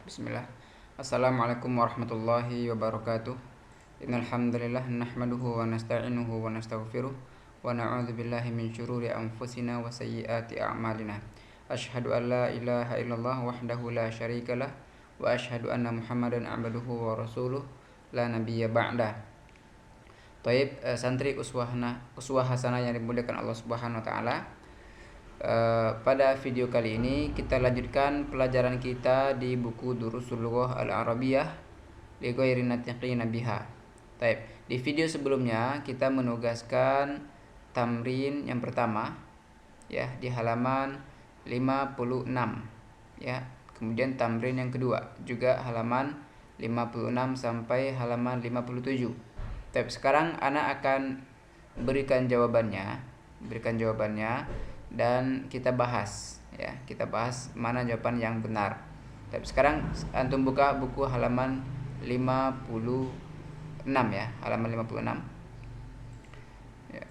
Bismillah. Assalamualaikum warahmatullahi wabarakatuh. Innal hamdalillah nahmaduhu wa nasta'inuhu wa nastaghfiruh wa na'udzu billahi min syururi anfusina wa sayyiati a'malina. Asyhadu an la ilaha illallah wahdahu la syarikalah wa asyhadu anna Muhammadan abduhu wa rasuluh la nabiyya ba'da. Taib, santri uswah hasanah yang dimuliakan Allah Subhanahu wa taala. Pada video kali ini kita lanjutkan pelajaran kita di buku Durusul Lughah Al-Arabiyah li ghairi natiqina biha. Baik, di video sebelumnya kita menugaskan tamrin yang pertama ya di halaman 56 ya. Kemudian tamrin yang kedua juga halaman 56 sampai halaman 57. Baik, sekarang anak akan berikan jawabannya dan kita bahas ya, kita bahas mana jawaban yang benar. Tapi sekarang antum buka buku halaman 56 ya, halaman 56. Ya.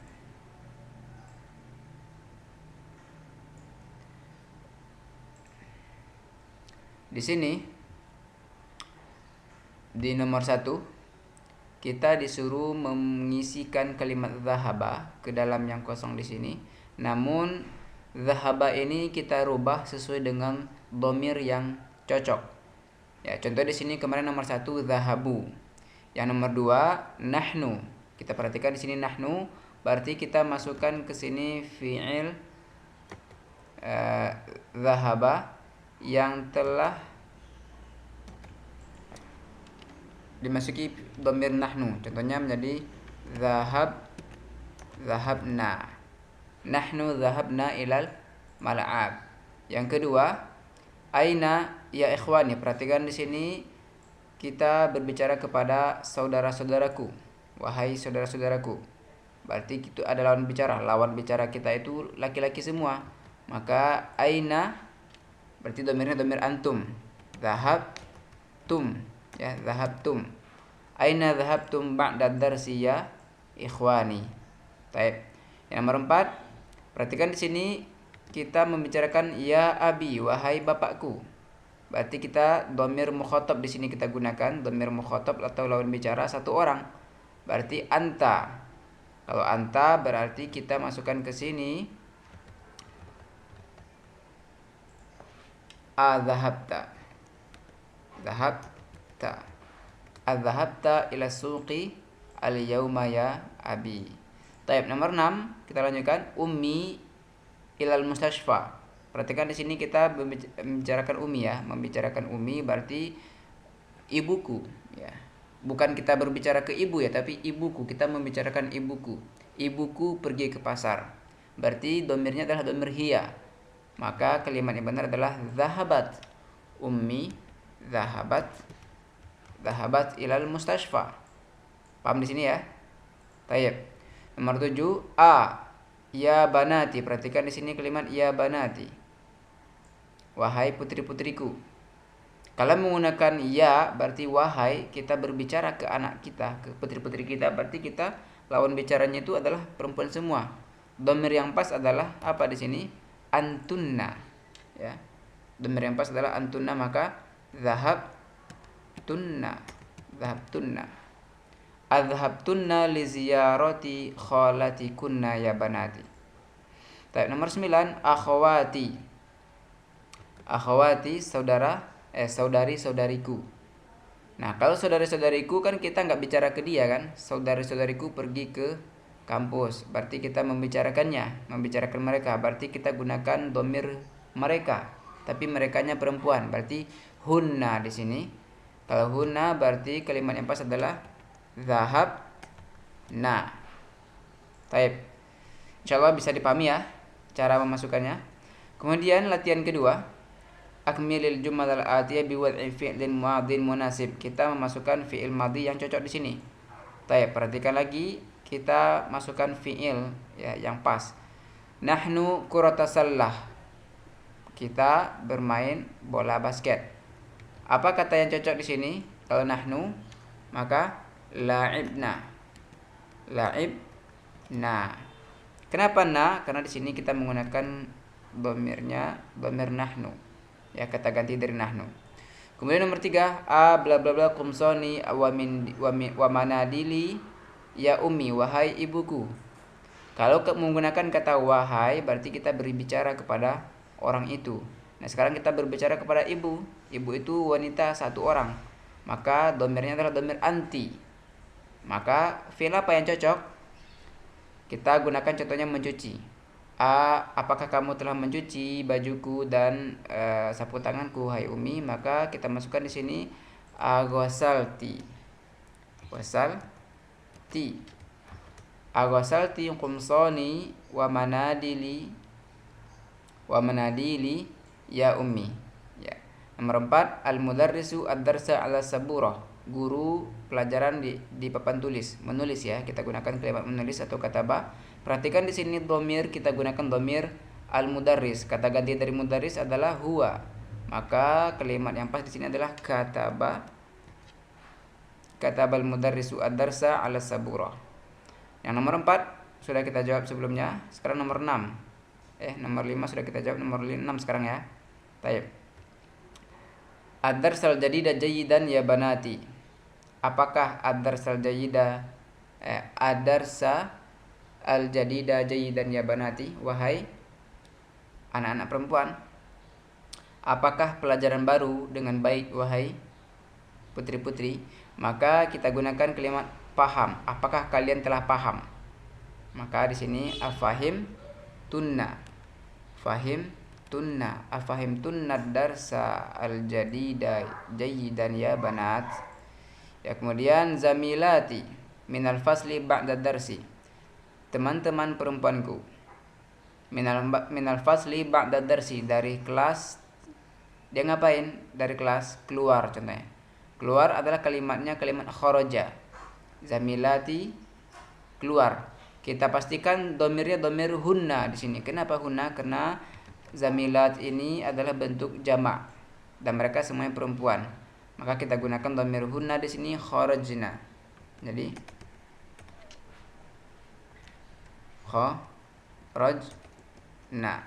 Di sini di nomor 1 kita disuruh mengisikan kalimat zahaba ke dalam yang kosong di sini. Namun zahaba ini kita rubah sesuai dengan dhamir yang cocok. Ya, contoh di sini kemarin nomor 1 zahabu. Yang nomor 2 nahnu. Kita perhatikan di sini nahnu, berarti kita masukkan ke sini fi'il zahaba yang telah dimasuki dhamir nahnu. Contohnya menjadi zahabna. Nahnu zahabna ilal mal'ab. Yang kedua, aina ya ikhwani. Perhatikan di sini kita berbicara kepada saudara-saudaraku. Wahai saudara-saudaraku. Berarti itu ada lawan bicara. Lawan bicara kita itu laki-laki semua. Maka aina berarti dhamirnya dhamir antum. Zahabtum ya, zahabtum. Aina zahabtum ba'da darsi ya ikhwani. Baik. Yang nomor 4, perhatikan di sini kita membicarakan ya abi, wahai bapakku. Berarti kita dhamir mukhatab di sini kita gunakan dhamir mukhatab atau lawan bicara satu orang. Berarti anta. Kalau anta berarti kita masukkan ke sini adzahabta. Zahabta. Adzahabta ila suqi al-yauma ya abi. Taib, nomor 6 kita lanjutkan ummi ilal mustashfa. Perhatikan di sini kita membicarakan ummi ya, membicarakan ummi berarti ibuku ya. Bukan kita berbicara ke ibu ya, tapi ibuku, kita membicarakan ibuku. Ibuku pergi ke pasar. Berarti dhamirnya adalah dhamir hiya. Maka kalimat yang benar adalah zahabat. Ummi zahabat ilal mustashfa. Paham di sini ya? Taib. Nomor 7 a ya banati. Perhatikan di sini kalimat ya banati. Wahai putri-putriku. Kalau menggunakan ya berarti wahai, kita berbicara ke anak kita, ke putri-putri kita, berarti kita lawan bicaranya itu adalah perempuan semua. Dhamir yang pas adalah apa di sini? Antunna. Ya. Dhamir yang pas adalah antunna, maka zahabtunna. Adhabtunna li ziyarati khalatikunna ya banati. Baik, nomor 9 akhwati. Akhwati saudari-saudariku. Nah, kalau saudari-saudariku kan kita nggak bicara ke dia kan. Saudari-saudariku pergi ke kampus, berarti kita membicarakan mereka. Berarti kita gunakan dhamir mereka. Tapi merekanya perempuan, berarti hunna di sini. Kalau hunna berarti kalimat yang pas adalah zahab na. Baik. Insyaallah bisa dipahami ya cara memasukkannya. Kemudian latihan kedua, akmilil jumal al-atiyah bi wad'i fi'lin madhin munasib. Kita memasukkan fi'il madhi yang cocok di sini. Baik, perhatikan lagi, kita masukkan fi'il ya yang pas. Nahnu kuratasallah. Kita bermain bola basket. Apa kata yang cocok di sini? Kalau nahnu maka la'ibna. Kenapa na? Karena di sini kita menggunakan dhamirnya dhamir nahnu. Ya, kata ganti dari nahnu. Kemudian nomor 3, a bla bla bla kumsoni wa manadili ya ummi, wahai ibuku. Kalau menggunakan kata wahai berarti kita berbicara kepada orang itu. Nah, sekarang kita berbicara kepada ibu. Ibu itu wanita satu orang. Maka domirnya adalah domir anti. Maka fi'il apa yang cocok? Kita gunakan contohnya mencuci. Apakah kamu telah mencuci bajuku dan sapu tanganku, hai Umi? Maka kita masukkan di sini aghasalti. Ghasalti. Aghasalti qumsani wa manadili ya Ummi. Ya. Nomor 4, al-mudarrisu ad-darsa ala saburah. Guru pelajaran di papan tulis, menulis ya. Kita gunakan kalimat menulis atau kataba. Perhatikan di sini domir, kita gunakan domir al-mudarris. Kata ganti dari mudarris adalah huwa. Maka kalimat yang pas di sini adalah kataba. Katabal mudarrisu ad-darsa ala saburah. Yang nomor 4 sudah kita jawab sebelumnya. Sekarang nomor 6. Nomor 5 sudah kita jawab, nomor 6 sekarang ya. Baik. Ad-darsal jadida jayidan ya banati. Apakah ad-darsal jadida ad-darsa al-jadida jayidan ya banati, wahai anak-anak perempuan? Apakah pelajaran baru dengan baik, wahai putri-putri? Maka kita gunakan kalimat paham. Apakah kalian telah paham? Maka di sini afahim tunna. Fahim tunna. Afahim tunna darsa al-jadida jayidan ya banat. Ya, kemudian zamilati minal fasli ba'da darsi. Teman-teman perempuanku. Minal fasli ba'da darsi, dari kelas. Dia ngapain? Dari kelas keluar contohnya. Keluar adalah kalimatnya kalimat kharaja. Zamilati keluar. Kita pastikan domirnya domir hunna di sini. Kenapa hunna? Karena zamilat ini adalah bentuk jamak dan mereka semuanya perempuan. Maka kita gunakan domir hunna di sini kharajna. Jadi kharajna.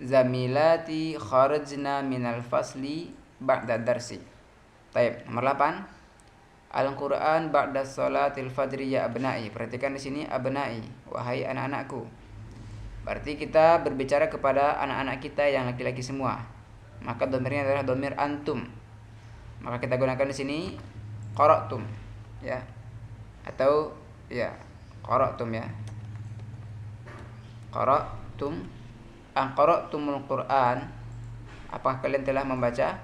Zamilati kharajna minal fasli ba'da darsi. Baik, nomor 8. Al-Quran ba'da salatil fajri ya abna'i. Perhatikan di sini abna'i, wahai anak-anakku. Berarti kita berbicara kepada anak-anak kita yang laki-laki semua. Maka domirnya adalah domir antum. Maka kita gunakan di sini qara'tum ya. Atau ya, qara'tum ya. Qara'tumul Quran. Apakah kalian telah membaca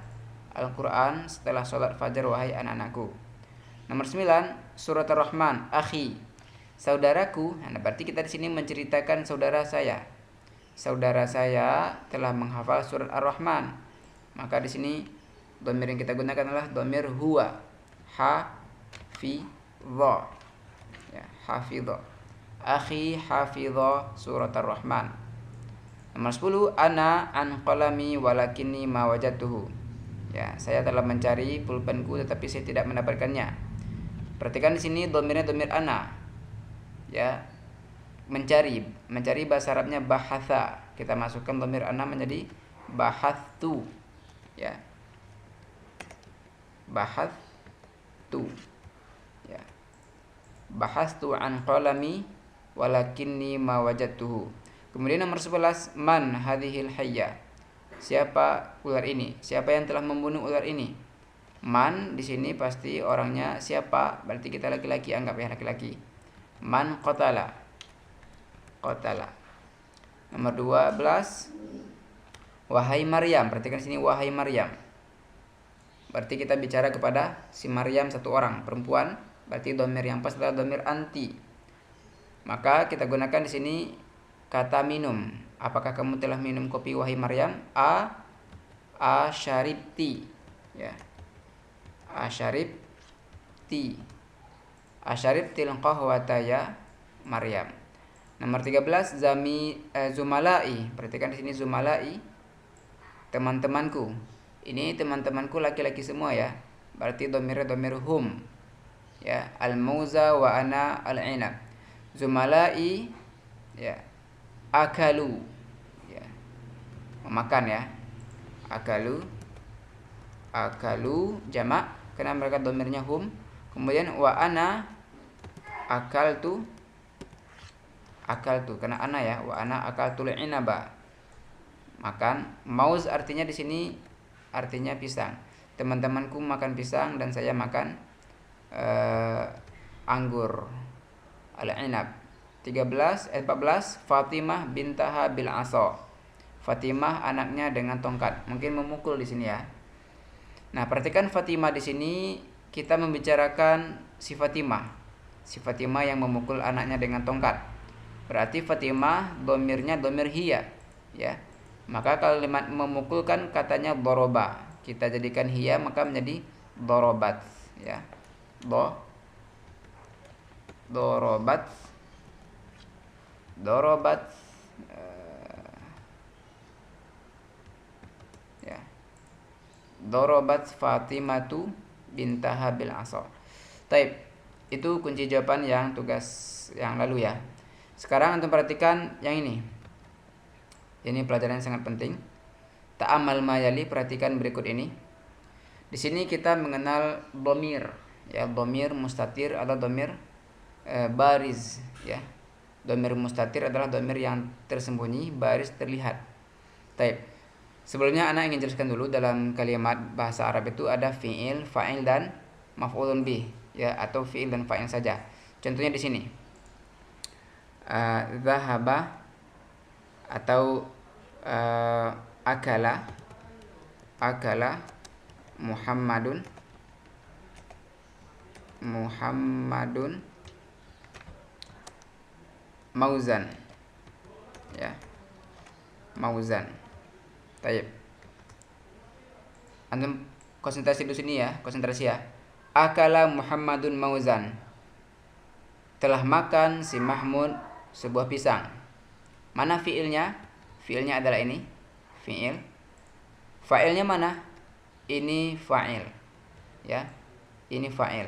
Al-Quran setelah sholat fajar, wahai anak-anakku? Nomor 9, surat Ar-Rahman, akhi, saudaraku. Nah, berarti kita di sini menceritakan saudara saya. Saudara saya telah menghafal surat Ar-Rahman. Maka di sini dhamir yang kita gunakan adalah dhamir huwa. Hafidha. Ya, hafidha. Akhi hafidha surat Ar-Rahman. Nomor 10, ana an qalami walakinni ma wajadtuhu. Ya, saya telah mencari pulpenku tetapi saya tidak mendapatkannya. Perhatikan di sini domirnya domir ana. Ya. Mencari bahasa Arabnya bahatha. Kita masukkan domir ana menjadi bahathtu. Ya. Bahathtu. Ya. Bahathtu an qalami walakinni ma wajadtuhu. Kemudian nomor 11, man hadhil hayya. Siapa ular ini? Siapa yang telah membunuh ular ini? Man di sini pasti orangnya siapa? Berarti kita laki-laki, anggap ya laki-laki. Man qatala. Qatala. Nomor 12, wahai Maryam. Perhatikan sini wahai Maryam. Berarti kita bicara kepada si Maryam, satu orang perempuan. Berarti domir yang pas adalah domir anti. Maka kita gunakan di sini kata minum. Apakah kamu telah minum kopi, wahai Maryam? Asharibti. Ya. Asharibti. Asharibtil qahwata ya Maryam. Nomor 13, zumalai. Perhatikan di sini zumalai, teman-temanku. Ini teman-temanku laki-laki semua ya. Berarti domirnya domir hum. Ya, al-mauza wa ana al-inab. Zumalai ya, akalu. Ya. Memakan ya. Akalu akalu jamak karena mereka domirnya hum. Kemudian wa ana akaltu karena ana ya, wa ana akaltul inaba, makan. Mauz artinya di sini artinya pisang. Teman-temanku makan pisang dan saya makan anggur. Al-inab. 14 Fatimah bintaha bil asa. Fatimah anaknya dengan tongkat. Mungkin memukul di sini ya. Nah, perhatikan Fatimah di sini kita membicarakan si Fatimah. Si Fatimah yang memukul anaknya dengan tongkat. Berarti Fatimah domirnya domir hiya, ya. Maka kalimat memukulkan katanya doroba. Kita jadikan hiya maka menjadi dorobat, ya. Dorobat. Ya. Dorobat Fatimatu bintaha bil asa. Taib. Itu kunci jawaban yang tugas yang lalu ya. Sekarang antum perhatikan yang ini. Ini pelajaran yang sangat penting. Ta'amal mayali, perhatikan berikut ini. Di sini kita mengenal dhamir, ya, dhamir mustatir atau dhamir bariz, ya. Dhamir mustatir adalah dhamir yang tersembunyi, baris terlihat. Taib. Sebelumnya ana ingin jelaskan dulu dalam kalimat bahasa Arab itu ada fi'il, fa'il dan maf'ulun bih, ya, atau fi'il dan fa'il saja. Contohnya di sini. Zahaba atau akala Muhammadun mauzan, ya, mauzan. Taib. Antum konsentrasi di sini ya, konsentrasi ya. Akala Muhammadun mauzan. Telah makan si Mahmud sebuah pisang. Mana fiilnya? Fiilnya adalah ini, fiil. Fa'ilnya mana? Ini fa'il, ya. Ini fa'il.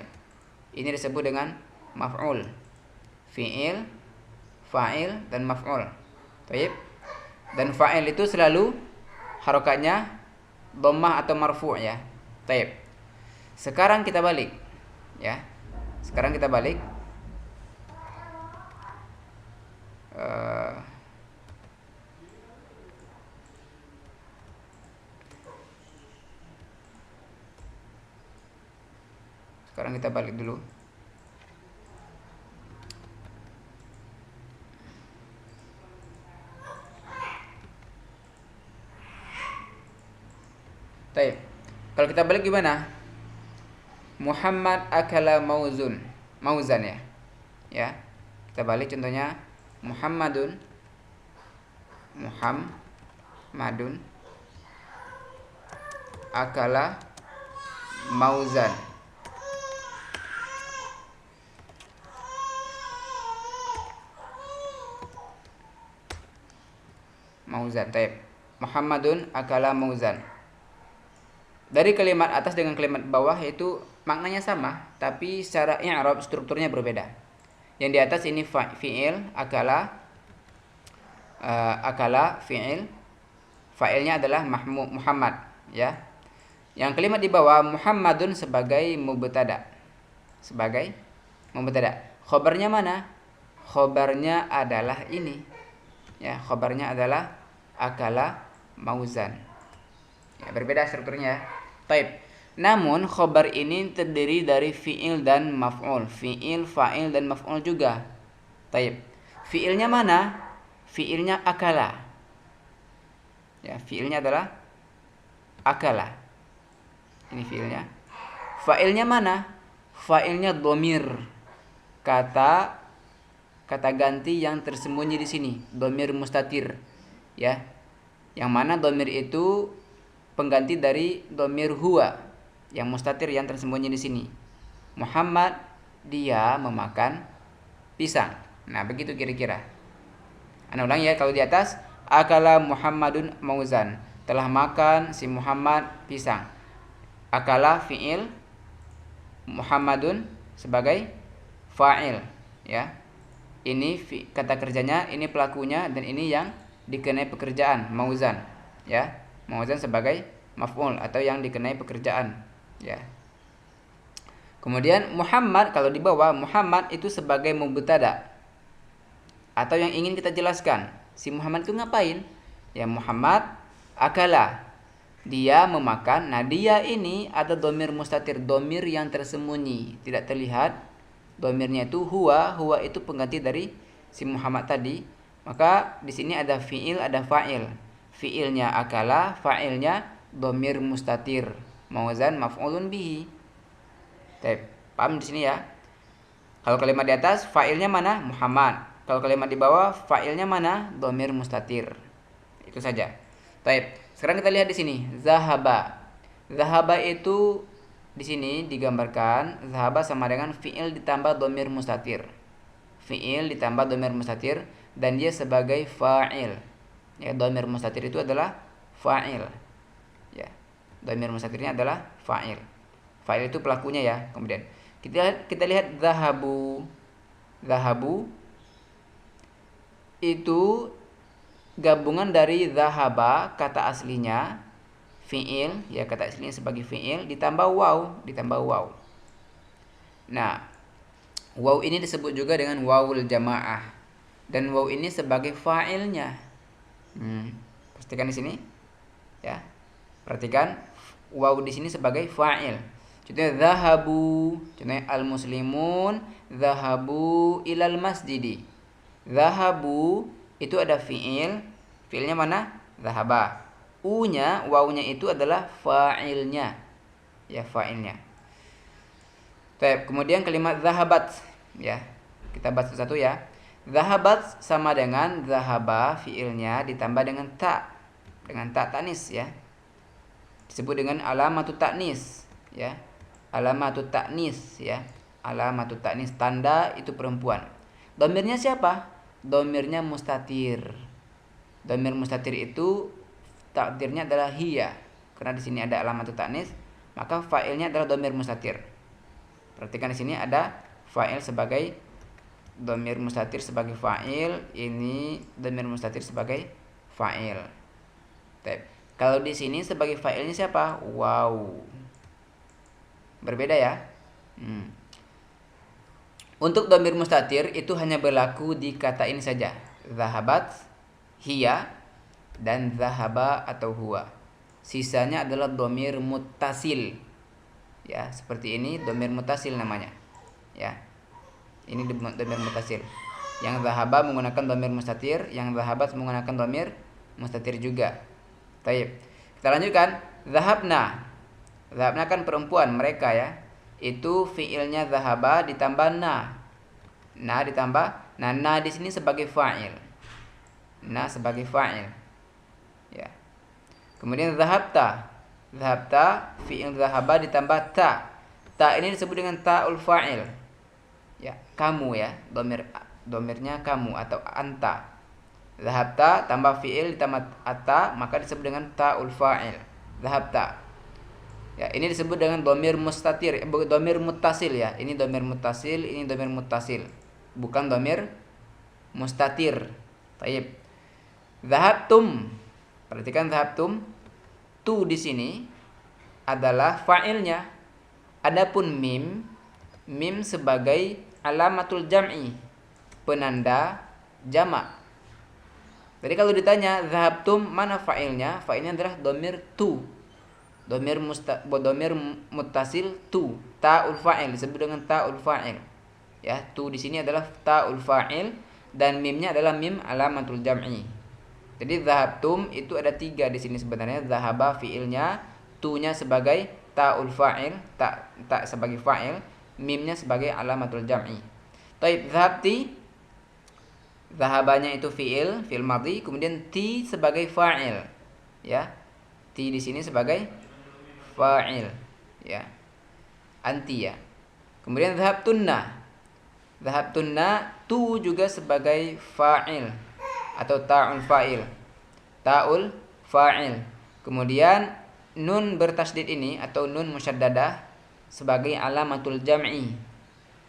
Ini disebut dengan maf'ul. Fiil, fa'il dan maf'ul. Taib. Dan fa'il itu selalu harokatnya dhammah atau marfu', ya. Taib. Sekarang kita balik, ya. Sekarang kita balik. Sekarang kita balik dulu. Taib. Kalau kita balik gimana? Muhammad akala mauzan, ya. Ya. Kita balik contohnya Muhammadun akala mauzan. Mauzan, taib. Muhammadun akala mauzan. Dari kalimat atas dengan kalimat bawah itu maknanya sama, tapi secara i'rab strukturnya berbeda. Yang di atas ini fi'il, akala fi'il, fa'ilnya adalah Muhammad, ya. Yang kalimat di bawah Muhammadun sebagai mubtada. Khobarnya mana? Khobarnya adalah ini, ya. Khobarnya adalah akala mauzan. Ya, berbeda strukturnya. Taib. Namun khobar ini terdiri dari fi'il dan maf'ul. Fi'il, fa'il dan maf'ul juga. Taib. Fi'ilnya mana? Fi'ilnya akala. Ya, fi'ilnya adalah akala. Ini fi'ilnya. Fa'ilnya mana? Fa'ilnya dhamir. Kata ganti yang tersembunyi di sini, dhamir mustatir. Ya. Yang mana dhamir itu pengganti dari dhamir huwa, yang mustatir yang tersembunyi di sini. Muhammad, dia memakan pisang. Nah, begitu kira-kira. Ana ulang ya, kalau di atas akala Muhammadun mauzan. Telah makan si Muhammad pisang. Akala fi'il, Muhammadun sebagai fa'il, ya. Ini kata kerjanya, ini pelakunya, dan ini yang dikenai pekerjaan, mauzan, ya. Mauzan sebagai maf'ul atau yang dikenai pekerjaan, ya. Kemudian Muhammad, kalau di bawah Muhammad itu sebagai mubtada atau yang ingin kita jelaskan. Si Muhammad itu ngapain? Ya, Muhammad akala, dia memakan. Nah, dia ini ada domir mustatir, domir yang tersembunyi, tidak terlihat. Domirnya itu huwa, huwa itu pengganti dari si Muhammad tadi. Maka di sini ada fiil, ada fa'il. Fiilnya akala, fa'ilnya domir mustatir, mawazan maf'ulun bihi. Paham di sini ya? Kalau kalimat di atas fa'ilnya mana? Muhammad. Kalau kalimat di bawah fa'ilnya mana? Domir mustatir. Itu saja. Sekarang kita lihat di sini, zahaba. Zahaba itu di sini digambarkan zahaba sama dengan fi'il ditambah domir mustatir. Fi'il ditambah domir mustatir dan dia sebagai fa'il. Ya, domir mustatir itu adalah fa'il. Ya. Domir mustatirnya adalah fa'il. Fa'il itu pelakunya ya. Kemudian kita lihat zahabu. Zahabu itu gabungan dari zahaba, kata aslinya fi'il, ya, kata aslinya sebagai fi'il ditambah waw. Nah, waw ini disebut juga dengan wawul jamaah dan waw ini sebagai fa'ilnya. Perhatikan di sini, ya. Perhatikan waw di sini sebagai fa'il. Contohnya zahabu, contohnya al-muslimun zahabu ilal masjidi. Zahabu itu ada fi'il, fi'ilnya mana? Zahaba. U-nya, wawnya itu adalah fa'ilnya. Ya, fa'ilnya. Kemudian kalimat zahabat, ya. Kita bahas satu ya. Zahabat sama dengan zahaba, fi'ilnya ditambah dengan ta. Dengan ta tanis, ya. Disebut dengan alamatut ta'nis, ya. Alamatut ta'nis, ya. Alamatut ta'nis, tanda itu perempuan. Domirnya siapa? Domirnya mustatir. Domir mustatir itu takdirnya adalah hiya. Karena di sini ada alamatut ta'nis, maka fa'ilnya adalah domir mustatir. Perhatikan di sini ada fa'il sebagai domir mustatir sebagai fa'il, ini domir mustatir sebagai fa'il. Kalau di sini sebagai fa'ilnya siapa? Wow. Berbeda ya. Untuk domir mustatir itu hanya berlaku di kata ini saja, zahabat, hiya, dan zahaba atau huwa. Sisanya adalah domir muttasil. Ya, seperti ini domir muttasil namanya. Ya. Ini domir muttasil. Yang zahaba menggunakan domir mustatir, yang zahabat menggunakan domir mustatir juga. Kita lanjutkan. Zahabna. Zahabna kan perempuan, mereka ya. Itu fiilnya zahaba ditambah na. Na ditambah na di sini sebagai fa'il. Na sebagai fa'il. Ya. Kemudian zahabta. Zahabta fiil zahaba ditambah ta. Ta ini disebut dengan ta'ul fa'il. Ya, kamu ya. Domirnya kamu atau anta. Zahabta tambah fiil ditambah ata, maka disebut dengan ta'ul fa'il. Zahabta. Ya, ini disebut dengan domir mustatir, domir muttasil ya. Ini domir muttasil, ini domir muttasil. Bukan domir mustatir. Baik. Zahabtum. Perhatikan zahabtum. Tu di sini adalah fa'ilnya. Adapun mim sebagai alamatul jam'i, penanda jamak. Jadi kalau ditanya zahabtum mana fa'ilnya? Fa'ilnya adalah domir tu. Domir muttasil tu, ta'ul fa'il, disebut dengan ta'ul fa'il. Ya, tu di sini adalah ta'ul fa'il dan mimnya adalah mim alamatul jam'i. Jadi zahabtum itu ada 3 di sini sebenarnya. Zahaba fiilnya, tu-nya sebagai ta'ul fa'il, ta sebagai fa'il, mimnya sebagai alamatul jam'i. Taib, zahabti, zahabanya itu fiil madhi, kemudian ti sebagai fa'il. Ya. Ti di sini sebagai fa'il, ya, anti ya. Kemudian zahabtunna. Zahabtunna tu juga sebagai fa'il atau ta'ul fa'il. Ta'ul fa'il. Kemudian nun bertasdid ini atau nun musyaddadah sebagai alamatul jam'i.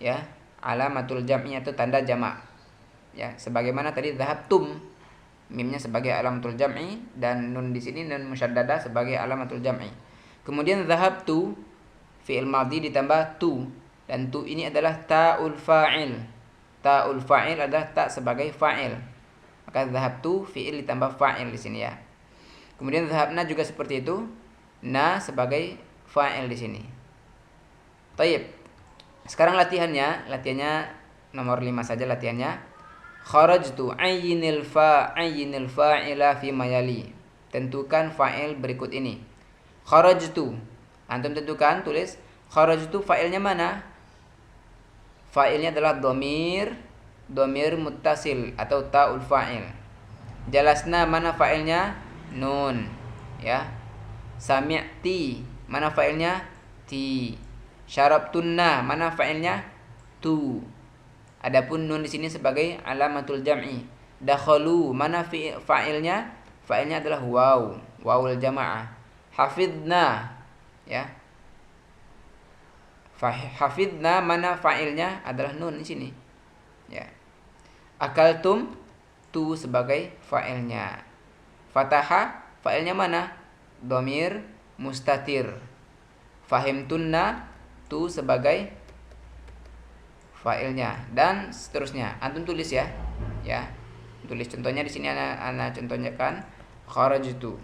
Ya, alamatul jam'i atau tanda jamak. Ya, sebagaimana tadi zahabtum. Mimnya sebagai alamatul jam'i dan nun di sini nun musyaddadah sebagai alamatul jam'i. Kemudian dhahabtu fi'il madhi ditambah tu, dan tu ini adalah ta'ul fa'il. Ta'ul fa'il adalah ta sebagai fa'il. Maka dhahabtu fi'il ditambah fa'il di sini ya. Kemudian dhahabna juga seperti itu, na sebagai fa'il di sini. Baik. Sekarang latihannya nomor 5 saja latihannya. Kharajtu ayyinil fa'ila fi mayali. Tentukan fa'il berikut ini. Kharajtu. Antum tentukan, tulis kharajtu fa'ilnya mana? Fa'ilnya adalah domir muttasil atau ta'ul fa'il. Jalasna mana fa'ilnya? Nun. Ya. Sami'ti mana fa'ilnya? Ti. Syarabtunna mana fa'ilnya? Tu. Adapun nun di sini sebagai alamatul jam'i. Dakhalu mana fa'ilnya? Fa'ilnya adalah wawul jamaah. Hafidna, ya. Hafidna mana fa'ilnya? Adalah nun di sini. Ya. Akaltum, tu sebagai fa'ilnya. Fataha fa'ilnya mana? Dhamir mustatir. Fahimtunna, tu sebagai fa'ilnya, dan seterusnya. Antum tulis ya. Ya. Tulis contohnya di sini ana contohkan kharajtu.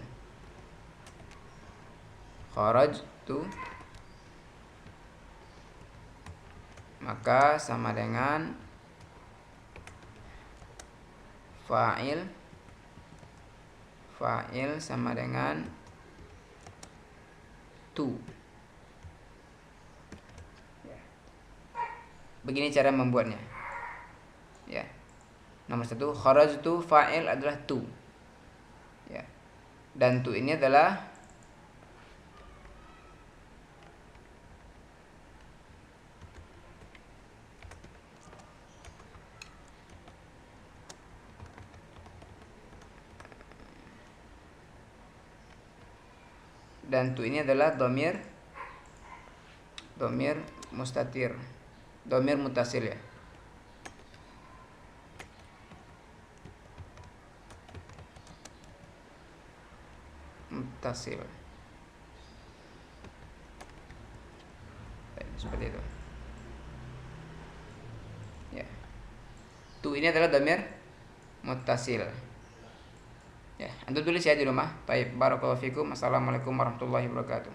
Maka sama dengan fa'il sama dengan tu. Begini cara membuatnya. Ya. Nomor 1, kharajtu fa'il adalah tu. Ya. Dan tu ini adalah dhamir mustatir. Dhamir muttasil ya. Muttasil. Seperti itu. Ya. Tu ini adalah dhamir muttasil. Ya, antum tulis ya di rumah. Baik, barakallahu fikum. Assalamualaikum warahmatullahi wabarakatuh.